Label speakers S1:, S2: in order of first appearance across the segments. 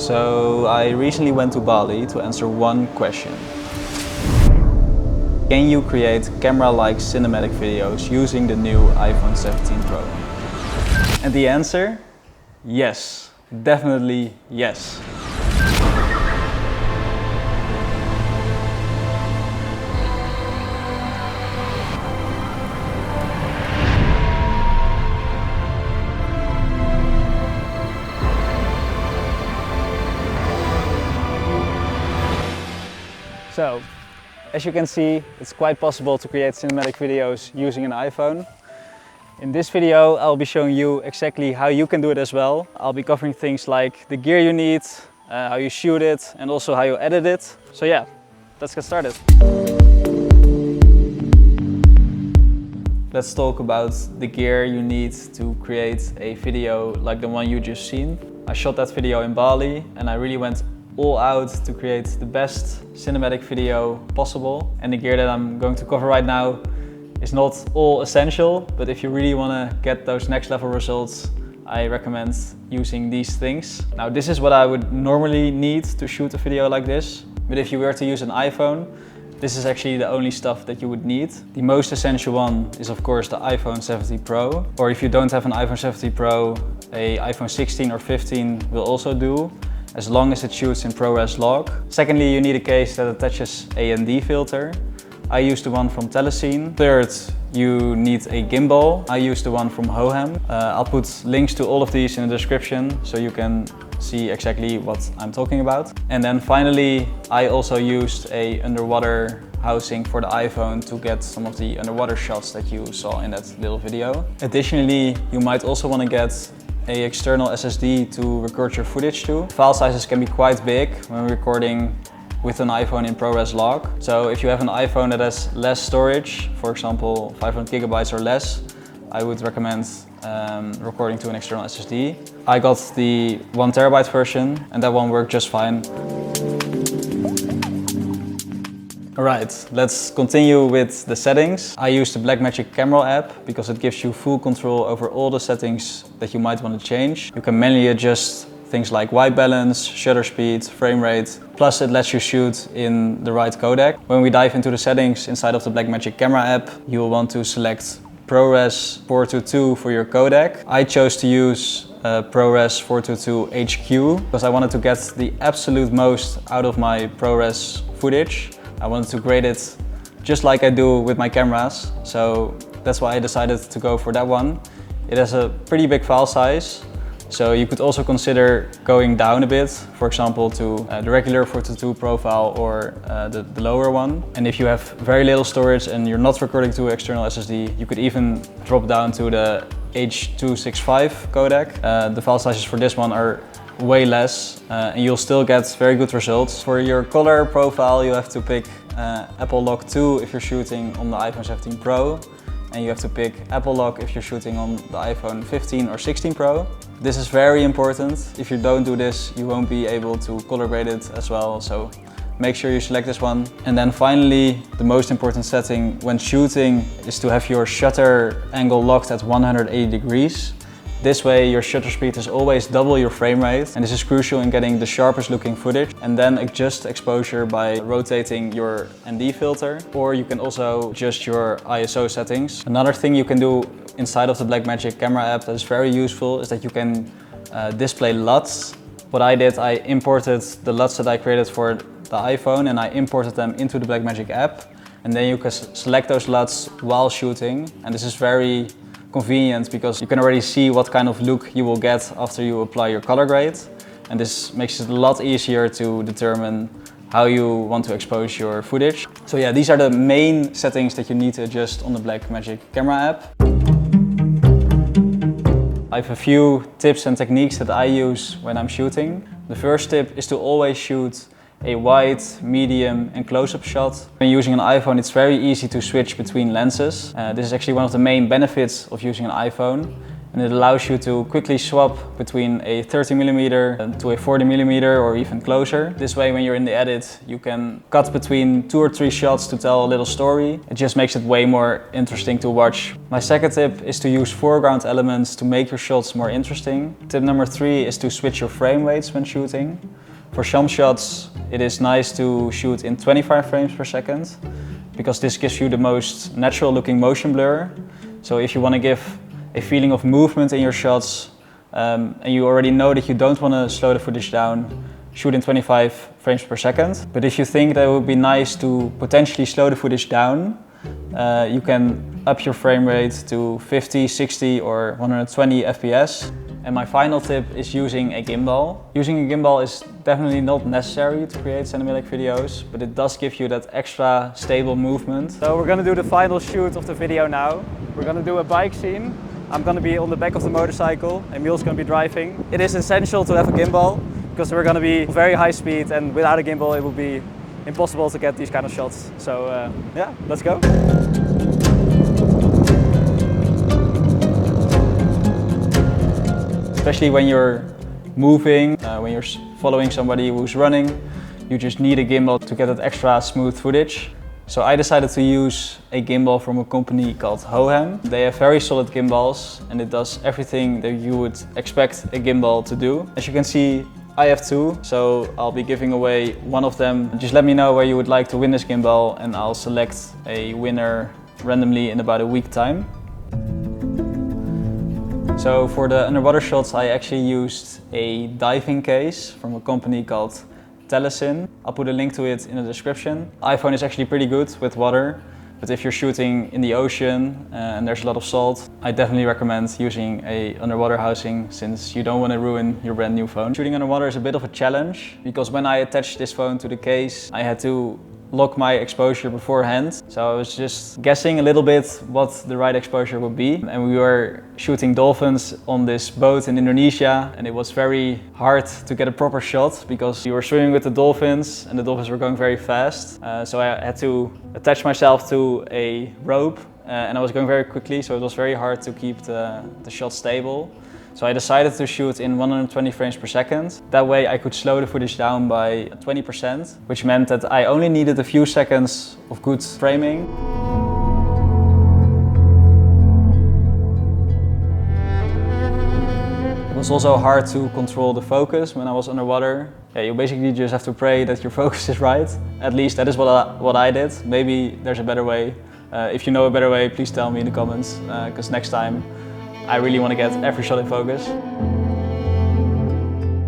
S1: So I recently went to Bali to answer one question. Can you create camera-like cinematic videos using the new iPhone 17 Pro? And the answer? Yes, definitely yes. So, as you can see, it's quite possible to create cinematic videos using an iPhone. In this video, I'll be showing you exactly how you can do it as well. I'll be covering things like the gear you need, how you shoot it, and also how you edit it. So yeah, let's get started. Let's talk about the gear you need to create a video like the one you just seen. I shot that video in Bali and I really went all out to create the best cinematic video possible. And the gear that I'm going to cover right now is not all essential, but if you really want to get those next level results, I recommend using these things. Now this is what I would normally need to shoot a video like this, but if you were to use an iPhone, this is actually the only stuff that you would need. The most essential one is of course the iPhone 17 Pro, or if you don't have an iPhone 17 Pro, a iPhone 16 or 15 will also do, as long as it shoots in ProRes Log. Secondly, you need a case that attaches a ND filter. I use the one from Telescene. Third, you need a gimbal. I use the one from Hohem. I'll put links to all of these in the description so you can see exactly what I'm talking about. And then finally, I also used a underwater housing for the iPhone to get some of the underwater shots that you saw in that little video. Additionally, you might also want to get an external SSD to record your footage to. File sizes can be quite big when recording with an iPhone in ProRes Log. So if you have an iPhone that has less storage, for example 500 gigabytes or less, I would recommend recording to an external SSD. I got the 1 terabyte version and that one worked just fine. Alright, let's continue with the settings. I use the Blackmagic Camera app because it gives you full control over all the settings that you might want to change. You can manually adjust things like white balance, shutter speed, frame rate, plus it lets you shoot in the right codec. When we dive into the settings inside of the Blackmagic Camera app, you will want to select ProRes 422 for your codec. I chose to use ProRes 422 HQ because I wanted to get the absolute most out of my ProRes footage. I wanted to grade it just like I do with my cameras, so that's why I decided to go for that one. It has a pretty big file size, so you could also consider going down a bit, for example to the regular 422 profile or the lower one. And if you have very little storage and you're not recording to external SSD, you could even drop down to the H.265 codec. The file sizes for this one are way less and you'll still get very good results. For your color profile you have to pick Apple Lock 2 if you're shooting on the iPhone 17 Pro, and you have to pick Apple Lock if you're shooting on the iPhone 15 or 16 Pro. This is very important. If you don't do this, you won't be able to color grade it as well, so make sure you select this one. And then finally, the most important setting when shooting is to have your shutter angle locked at 180 degrees. This way your shutter speed is always double your frame rate, and this is crucial in getting the sharpest looking footage. And then adjust exposure by rotating your ND filter, or you can also adjust your ISO settings. Another thing you can do inside of the Blackmagic Camera app that is very useful is that you can display LUTs. What I did, I imported the LUTs that I created for the iPhone and I imported them into the Blackmagic app, and then you can select those LUTs while shooting, and this is very convenient because you can already see what kind of look you will get after you apply your color grade, and this makes it a lot easier to determine how you want to expose your footage. So yeah, these are the main settings that you need to adjust on the Blackmagic Camera app. I have a few tips and techniques that I use when I'm shooting. The first tip is to always shoot a wide, medium and close-up shot. When using an iPhone, it's very easy to switch between lenses. This is actually one of the main benefits of using an iPhone. and it allows you to quickly swap between a 30mm to a 40mm or even closer. This way, when you're in the edit, you can cut between 2 or 3 shots to tell a little story. It just makes it way more interesting to watch. My second tip is to use foreground elements to make your shots more interesting. Tip number 3 is to switch your frame rates when shooting. For some shots, it is nice to shoot in 25 frames per second because this gives you the most natural looking motion blur. So if you want to give a feeling of movement in your shots and you already know that you don't want to slow the footage down, shoot in 25 frames per second. But if you think that it would be nice to potentially slow the footage down, you can up your frame rate to 50, 60 or 120 FPS. And my final tip is using a gimbal. Using a gimbal is definitely not necessary to create cinematic videos, but it does give you that extra stable movement. So we're gonna do the final shoot of the video now. We're gonna do a bike scene. I'm gonna be on the back of the motorcycle, Emil's gonna be driving. It is essential to have a gimbal because we're gonna be very high speed, and without a gimbal it would be impossible to get these kind of shots. So yeah, let's go. Especially when you're moving, when you're following somebody who's running, you just need a gimbal to get that extra smooth footage. So I decided to use a gimbal from a company called Hohem. They have very solid gimbals and it does everything that you would expect a gimbal to do. As you can see, I have 2, so I'll be giving away one of them. Just let me know where you would like to win this gimbal and I'll select a winner randomly in about a week's time. So for the underwater shots, I actually used a diving case from a company called Telesin. I'll put a link to it in the description. iPhone is actually pretty good with water, but if you're shooting in the ocean and there's a lot of salt, I definitely recommend using a underwater housing since you don't want to ruin your brand new phone. Shooting underwater is a bit of a challenge because when I attached this phone to the case, I had to lock my exposure beforehand. So I was just guessing a little bit what the right exposure would be. And we were shooting dolphins on this boat in Indonesia and it was very hard to get a proper shot because you were swimming with the dolphins and the dolphins were going very fast. So I had to attach myself to a rope and I was going very quickly, so it was very hard to keep the shot stable. So I decided to shoot in 120 frames per second. That way I could slow the footage down by 20%, which meant that I only needed a few seconds of good framing. It was also hard to control the focus when I was underwater. Yeah, you basically just have to pray that your focus is right. At least that is what I did. Maybe there's a better way. If you know a better way, please tell me in the comments, because next time I really want to get every shot in focus.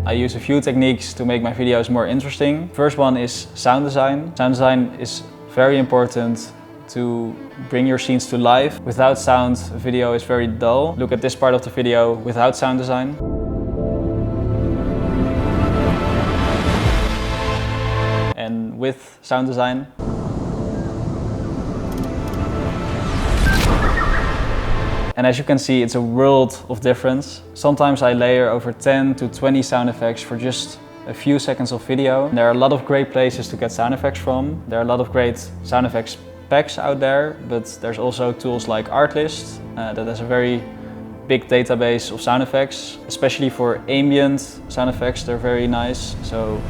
S1: I use a few techniques to make my videos more interesting. First one is sound design. Sound design is very important to bring your scenes to life. Without sound, a video is very dull. Look at this part of the video without sound design. And with sound design. And as you can see, it's a world of difference. Sometimes I layer over 10 to 20 sound effects for just a few seconds of video. There are a lot of great places to get sound effects from. There are a lot of great sound effects packs out there, but there's also tools like Artlist that has a very big database of sound effects. Especially for ambient sound effects, they're very nice. So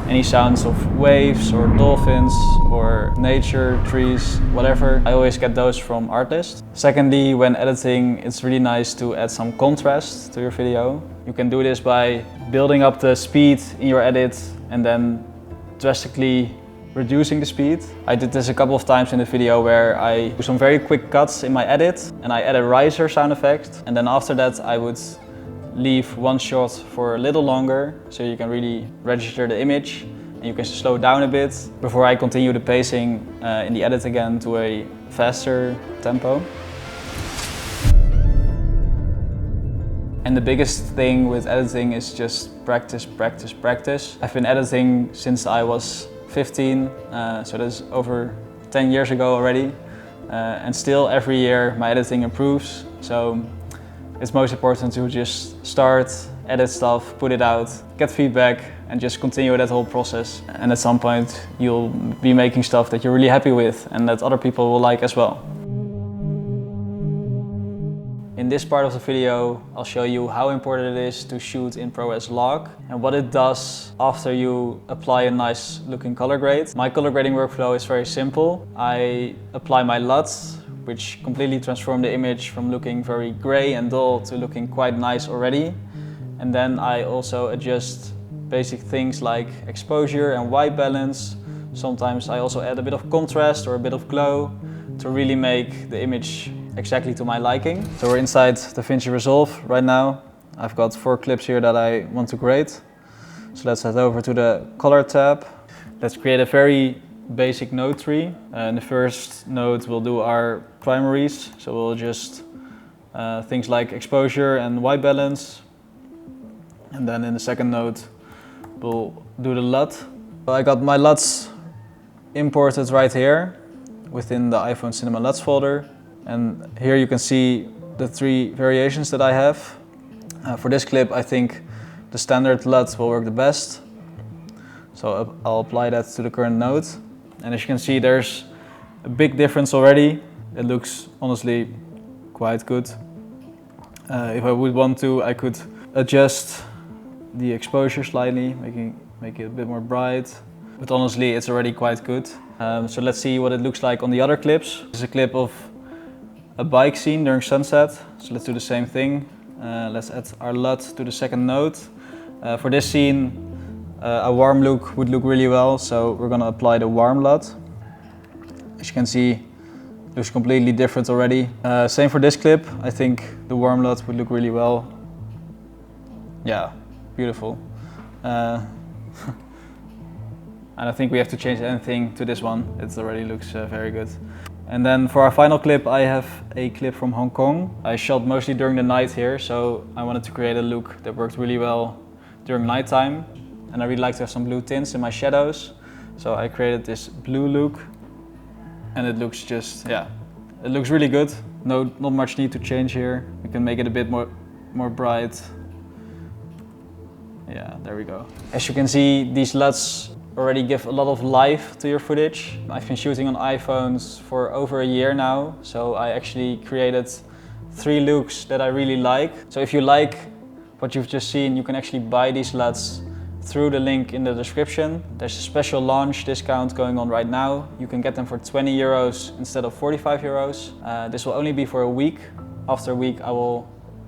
S1: any sounds of waves or dolphins or nature, trees, whatever, I always get those from Artlist. Secondly, when editing, it's really nice to add some contrast to your video. You can do this by building up the speed in your edit and then drastically reducing the speed. I did this a couple of times in the video where I do some very quick cuts in my edit and I add a riser sound effect, and then after that I would leave one shot for a little longer so you can really register the image and you can slow down a bit before I continue the pacing in the edit again to a faster tempo. And the biggest thing with editing is just practice, practice, practice. I've been editing since I was 15, so that's over 10 years ago already. And still every year my editing improves. So it's most important to just start, edit stuff, put it out, get feedback, and just continue that whole process. And at some point you'll be making stuff that you're really happy with and that other people will like as well. In In this part of the video, I'll show you how important it is to shoot in ProRes Log and what it does after you apply a nice looking color grade. My color grading workflow is very simple. I apply my LUTs, which completely transform the image from looking very gray and dull to looking quite nice already. And then I also adjust basic things like exposure and white balance. Sometimes I also add a bit of contrast or a bit of glow to really make the image exactly to my liking. So we're inside DaVinci Resolve right now. I've got 4 clips here that I want to grade. So let's head over to the color tab. Let's create a very basic node tree. In the first node we'll do our primaries. So we'll just things like exposure and white balance. And then in the second node we'll do the LUT. So I got my LUTs imported right here within the iPhone Cinema LUTs folder. And here you can see the 3 variations that I have. For this clip I think the standard LUT will work the best. So I'll apply that to the current node. And as you can see, there's a big difference already. It looks honestly quite good. If I would want to, I could adjust the exposure slightly, make it a bit more bright. But honestly, it's already quite good. So let's see what it looks like on the other clips. This is a clip of a bike scene during sunset. So let's do the same thing. Let's add our LUT to the second node. For this scene, a warm look would look really well. So we're gonna apply the warm LUT. As you can see, it looks completely different already. Same for this clip. I think the warm LUT would look really well. Yeah, beautiful. I don't think we have to change anything to this one. It already looks very good. And then for our final clip, I have a clip from Hong Kong. I shot mostly during the night here, so I wanted to create a look that worked really well during nighttime. And I really like to have some blue tints in my shadows. So I created this blue look. And it looks just, yeah, it looks really good. Not much need to change here. We can make it a bit more bright. Yeah, there we go. As you can see, these LUTs already give a lot of life to your footage. I've been shooting on iPhones for over a year now, so I actually created 3 looks that I really like. So if you like what you've just seen, you can actually buy these LUTs through the link in the description. There's a special launch discount going on right now. You can get them for 20 euros instead of 45 euros. This will only be for a week. After a week I will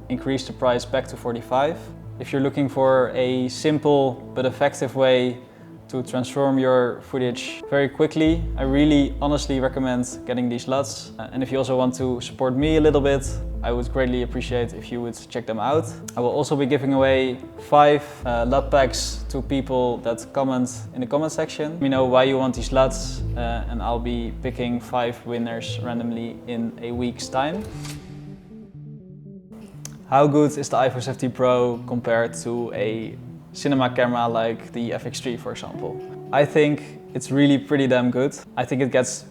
S1: increase the price back to 45. If you're looking for a simple but effective way to transform your footage very quickly, I really honestly recommend getting these LUTs. And if you also want to support me a little bit, I would greatly appreciate if you would check them out. I will also be giving away 5 LUT packs to people that comment in the comment section. Let me know why you want these LUTs and I'll be picking 5 winners randomly in a week's time. How good is the iPhone 17 Pro compared to a cinema camera like the FX3, for example? I think it's really pretty damn good. I think it gets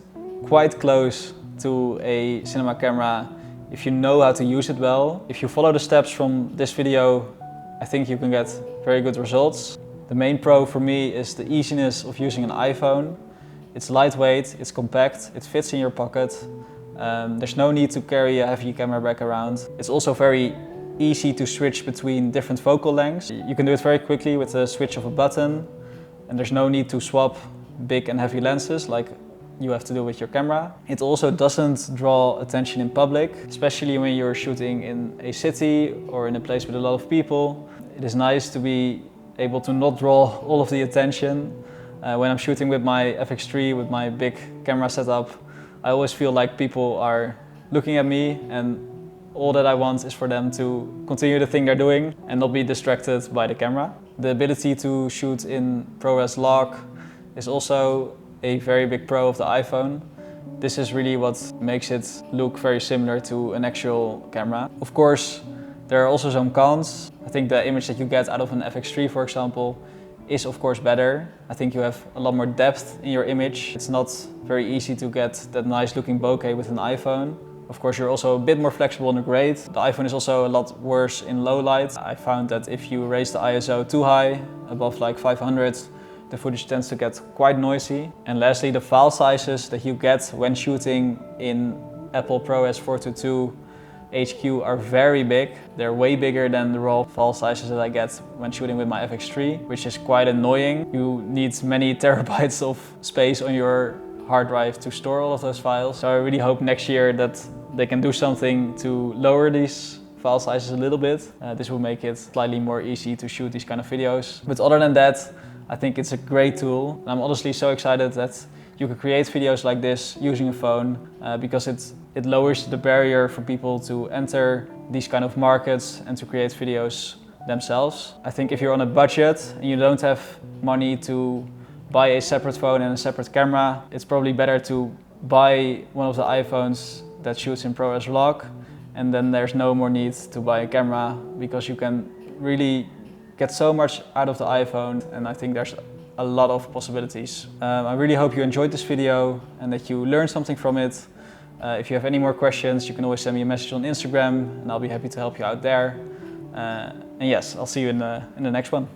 S1: quite close to a cinema camera if you know how to use it well. If you follow the steps from this video, I think you can get very good results. The main pro for me is the easiness of using an iPhone. It's lightweight, it's compact, it fits in your pocket. There's no need to carry a heavy camera bag around. It's also very easy to switch between different focal lengths. You can do it very quickly with the switch of a button, and there's no need to swap big and heavy lenses like you have to do with your camera. It also doesn't draw attention in public, especially when you're shooting in a city or in a place with a lot of people. It is nice to be able to not draw all of the attention. When I'm shooting with my FX3, with my big camera setup, I always feel like people are looking at me, and all that I want is for them to continue the thing they're doing and not be distracted by the camera. The ability to shoot in ProRes Log is also a very big pro of the iPhone. This is really what makes it look very similar to an actual camera. Of course, there are also some cons. I think the image that you get out of an FX3, for example, is of course better. I think you have a lot more depth in your image. It's not very easy to get that nice looking bokeh with an iPhone. Of course, you're also a bit more flexible in the grade. The iPhone is also a lot worse in low light. I found that if you raise the ISO too high, above like 500, the footage tends to get quite noisy. And lastly, the file sizes that you get when shooting in Apple ProRes 422 HQ are very big. They're way bigger than the raw file sizes that I get when shooting with my FX3, which is quite annoying. You need many terabytes of space on your hard drive to store all of those files. So I really hope next year that they can do something to lower these file sizes a little bit. This will make it slightly more easy to shoot these kind of videos. But other than that, I think it's a great tool. And I'm honestly so excited that you can create videos like this using a phone because it lowers the barrier for people to enter these kind of markets and to create videos themselves. I think if you're on a budget and you don't have money to buy a separate phone and a separate camera, it's probably better to buy one of the iPhones that shoots in ProRes Log, and then there's no more need to buy a camera because you can really get so much out of the iPhone, and I think there's a lot of possibilities. I really hope you enjoyed this video and that you learned something from it. If you have any more questions, you can always send me a message on Instagram and I'll be happy to help you out there. And yes, I'll see you in the next one.